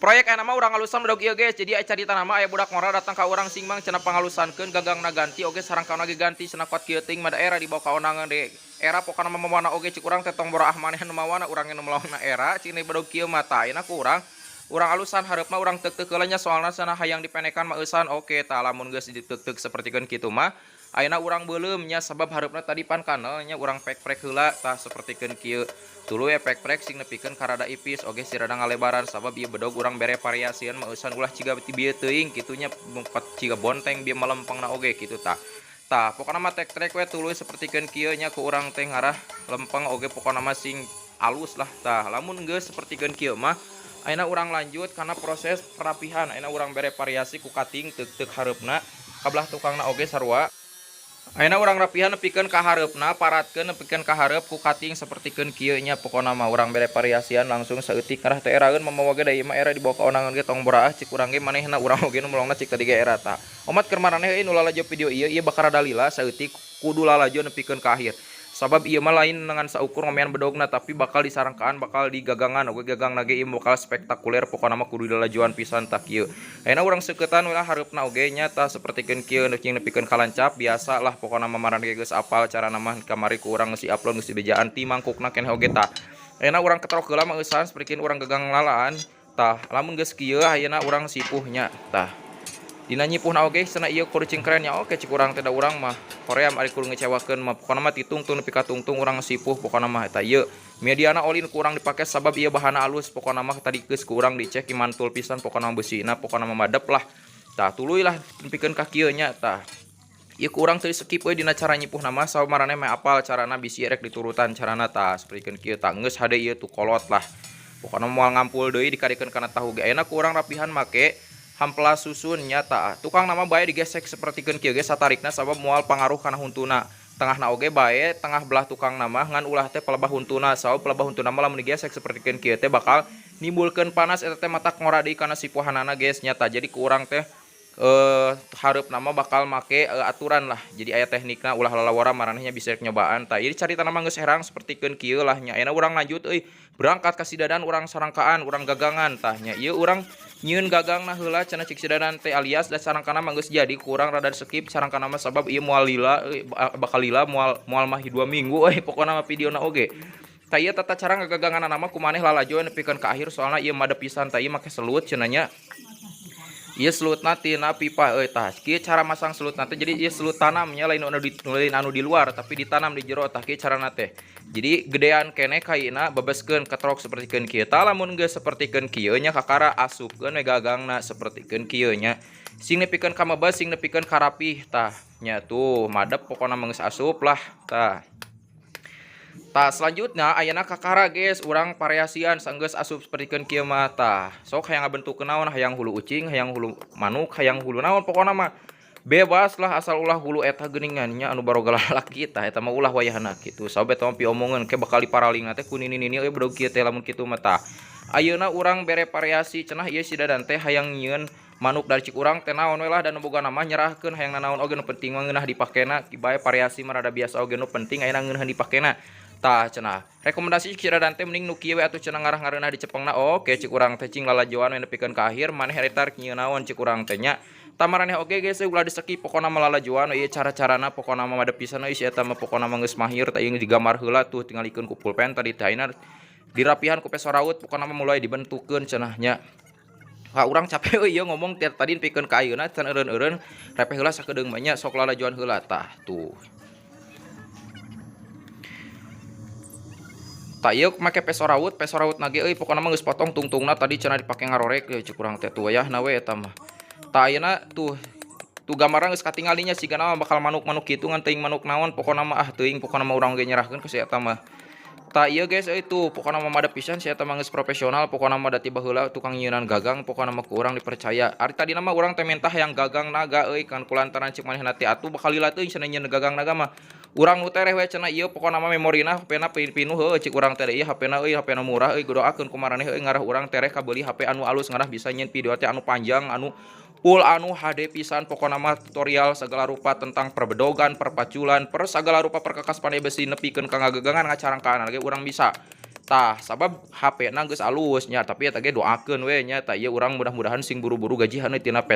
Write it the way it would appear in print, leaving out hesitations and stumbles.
Proyek nama urang halusan bedog ieu guys. Jadi carita nama aya budak ngora datang ka urang sing mang cenah panghalusankeun gagangna ganti oge sareng kaona ge ganti cenah kuat kieu teuing mah daerah di bawah kaonangan de era pokona mamawana oge cik urang teh tong borah maneh nu mawana urang nu melawana era cini bedog kieu mah tah ayeuna ku urang halusan hareupna urang teuk-teuk heula nya soalna cenah hayang dipenekan mah eusan oke tah lamun geus diteuk-teuk sapertikeun kitu mah ayeuna urang beuleum nya sabab hareupna tadi pan kanal nya urang pek-prek heula tah sapertikeun kieu. Tulu ya pek-prek sing nepikeun karada ipis oge si rada ngalebaran sabab ieu bedog urang bere variasian mah eusan ulah ciga ti bieu teuing kitu nya ciga bonteng bieu melempengna oge kitu tah. Tah pokona mah tek-trek we tuluy sapertikeun kieu nya ku urang teh ngarah lempeng oge pokona mah sing alus lah tah. Lamun geus sapertikeun kieu mah ayeuna urang lanjut kana proses perapihan ayeuna urang bere variasi ku kating teuk-teuk hareupna kabelah tukangna oge sarua. Ayeuna urang rapihan nepikeun ka hareupna, paratkeun nepikeun ka hareup ku kating sapertikeun kieu nya pokona mah urang bere variasian langsung saeutik ngarah teh eraeun mamawa ge da ieu mah era di bawah kaonangan ge tong boraah cik urang ge manehna urang oge nu melongna cik tadi ge era tah. Omat keur maraneh nu lalajo video ieu bakal rada lila saeutik kudu lalajo nepikeun ka akhir. Sabab ieu mah lain dengan saukur ngomean bedogna tapi bakal disarangkaan bakal digagangan oge gagangna ge ieu bakal spektakuler pokona mah kudu lalajoan pisan tah kieu. Ayeuna urang seuketan ulah hareupna oge nya tah sapertikeun kieu cing nepikeun kalancap biasa lah pokona mah maraneh geus apal carana mah kamari ku urang geus upload geus dibejaan ti mangkukna keneh oge tah. Ayeuna urang ketrok heula mah eusan sapertikeun urang gagang lalaan tah lamun geus kieu ayeuna urang sipuh nya tah. Dina nyipuhna oge cenah ieu kudu cingkren nya oke cik urang teh da urang mah hoream ari kudu ngecewakeun mah pokona mah ti tungtung nepi ka tungtung urang sipuh pokona mah eta ieu mediana olin ku urang dipake sabab ieu bahanna alus pokona mah tadi geus ku urang dicek mantul pisan pokona beusina pokona mah madep lah tah tuluy lah nepikeun ka kieu nya tah. Ieu ku urang teu skip we dina cara nyipuhna mah sabab maraneh mah apal carana bisi rek diturutan carana tah sapertikeun kieu tah geus hade ieu tu kolot lah pokona moal ngampul deui dikarekeun kana tahu ge ayeuna ku urang rapihan make hamplas susun nyata tukang nama bae digesek sapertikeun kieu ge satarikna sabab moal pangaruh kana huntuna tengahna oge bae tengah belah tukang nama ngan ulah teh pelebah huntuna sabab pelebah huntuna mah lamun digesek sapertikeun kieu teh bakal nimbulkeun panas eta teh matak ngora deui kana sipuhanana geus nyata jadi ku urang teh hareup nama bakal make aturan lah jadi aya teknikna ulah lalawara maranehnya bisa nyobaan tah ieu carita nama geus herang sapertikeun kieu lah nya ayeuna urang lanjut euy berangkat ka Sidadan urang sarangkaan urang gagangan tah nya ieu urang nyieun gagangna heula cenah cik Sidadan teh alias da sarangkana mah geus jadi kurang rada skip sarangkana mah sabab ieu moal lila bakal lila moal mah 2 minggu pokona mah videona oge tah ieu tata cara ngagagangan nama kumaneh lalajo nepikeun ka akhir soalna ieu madep pisan tah ieu make selut cenah nya. Ieu selutna tina pipa tah kieu cara masang selutna teh jadi ieu selut tanamnya lain anu di luar tapi ditanam di jero tah kieu carana teh. Jadi gedean keneh kaina bebeskeun ketrok sapertikeun kieu tah lamun geus sapertikeun kieu nya kakara asupkeun we gagangna sapertikeun kieu nya. Sing nepikeun ka mebes sing nepikeun ka rapih tah nya tuh madep pokona mah geus asup lah tah. Tah selanjutnya ayeuna kakara geus urang variasian sanggeus asup sapertikeun kieu mah tah sok hayang ngabentukeun naon hayang hulu ucing hayang hulu manuk hayang hulu naon pokona mah bebas lah asal ulah hulu eta geuningan nya anu baroga lalaki tah eta mah ulah wayahna kitu sabab eta mah piomongeun ke bakal diparaling teh ku nini-nini euy bedog kieu teh lamun kitu mah tah. Ayeuna urang bere variasi cenah ieu Sidadan teh hayang nyieun manuk dari cik urang teh naon we lah dan boga nama nyerahkeun hayang nanaon oge nu penting mah ngeunah dipakena bae variasi mah rada biasa oge nu penting ayeuna ngeunah dipakena. Tah cenah rekomendasi cik Sidadan teh mending nu kieu we atuh cenah ngarah-ngareunah di cepengna oke cik urang teh cing lalajoan we nepikeun ka akhir maneh retar nyieun naon cik urang teh nya tah maraneh oge geus ulah di-skip pokona mah lalajoan ieu cara-carana pokona mah madep pisan euy si eta mah pokona mah geus mahir tah ieu digambar heula tuh tingalikeun ku pulpen tadi teh ayeuna dirapihan ku pesoraut pokona mah mulai dibentukeun cenah nya. Ka urang capek euy ieu ngomong tadi nepikeun ka ayeuna can eureun-eureun repeh heula sakedeung mah nya sok lalajoan heula tah tuh. Tak ieu make pesoraut nage euy pokona mah geus potong tungtungna tadi cenah dipake ngarorek cik urang teh tuh wayahna we eta mah. Tah ayeuna tuh gambarna geus katingali nya sigana mah bakal manuk-manuk kitu ngan teuing manuk naon pokona mah teuing pokona mah urang ge nyerahkeun ka si eta mah. Tah ieu guys tuh pokona mah madep pisan si eta mah geus profesional pokona mah da tiba heula tukang nyieunnan gagang pokona mah ku urang dipercaya. Ari tadina mah urang teh mentah yang gagang naga euy kan kulantaran cik manehna teh atuh bakal lila teuing cenah nyieun gagang naga mah. Urang nu tereh we cenah ieu pokona mah memorina HP-na pinuh heueuh cik urang teh ieu HP-na euy HP-na murah euy godoakeun ku maraneh euy ngarah urang tereh kabeuli HP anu alus ngarah bisa nyieun video teh anu panjang anu full anu HD pisan pokona mah tutorial segala rupa tentang perbedogan perpaculan per segala rupa perkakas pandai besi nepikeun ka ngagagangan ngacarangkaan ge urang bisa. Tah sabab HP na geus alus nya tapi eta ge doakeun we nya tah ieu urang mudah-mudahan sing buru-buru gajihan we tina